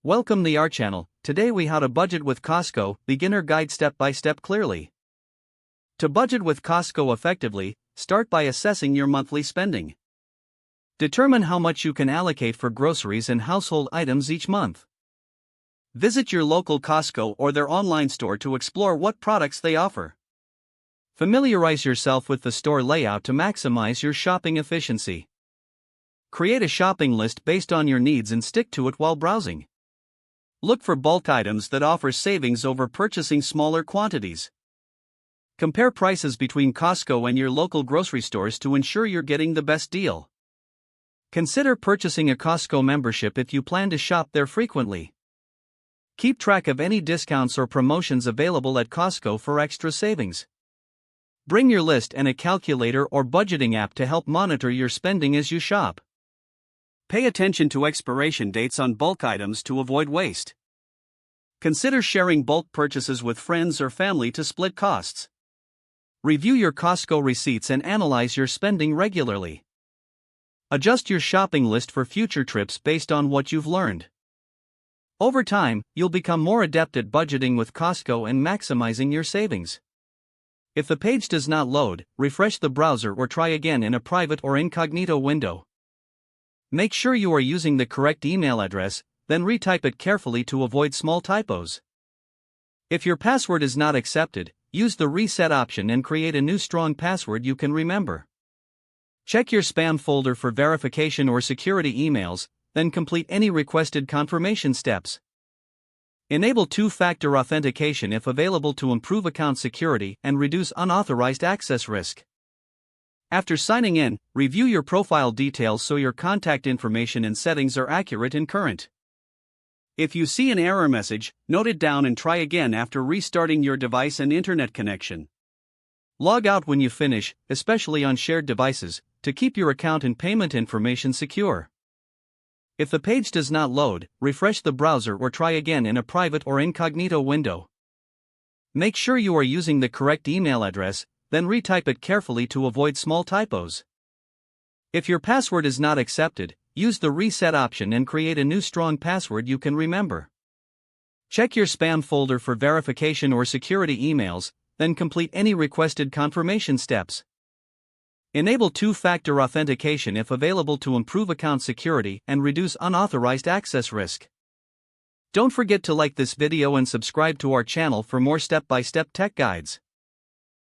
Welcome to our channel. Today we how to budget with Costco, beginner guide step by step clearly. To budget with Costco effectively, start by assessing your monthly spending. Determine how much you can allocate for groceries and household items each month. Visit your local Costco or their online store to explore what products they offer. Familiarize yourself with the store layout to maximize your shopping efficiency. Create a shopping list based on your needs and stick to it while browsing. Look for bulk items that offer savings over purchasing smaller quantities. Compare prices between Costco and your local grocery stores to ensure you're getting the best deal. Consider purchasing a Costco membership if you plan to shop there frequently. Keep track of any discounts or promotions available at Costco for extra savings. Bring your list and a calculator or budgeting app to help monitor your spending as you shop. Pay attention to expiration dates on bulk items to avoid waste. Consider sharing bulk purchases with friends or family to split costs. Review your Costco receipts and analyze your spending regularly. Adjust your shopping list for future trips based on what you've learned. Over time, you'll become more adept at budgeting with Costco and maximizing your savings. If the page does not load, refresh the browser or try again in a private or incognito window. Make sure you are using the correct email address, then retype it carefully to avoid small typos. If your password is not accepted, use the reset option and create a new strong password you can remember. Check your spam folder for verification or security emails, then complete any requested confirmation steps. Enable two-factor authentication if available to improve account security and reduce unauthorized access risk. After signing in, review your profile details so your contact information and settings are accurate and current. If you see an error message, note it down and try again after restarting your device and internet connection. Log out when you finish, especially on shared devices, to keep your account and payment information secure. If the page does not load, refresh the browser or try again in a private or incognito window. Make sure you are using the correct email address, then retype it carefully to avoid small typos. If your password is not accepted, use the reset option and create a new strong password you can remember. Check your spam folder for verification or security emails, then complete any requested confirmation steps. Enable two-factor authentication if available to improve account security and reduce unauthorized access risk. Don't forget to like this video and subscribe to our channel for more step-by-step tech guides.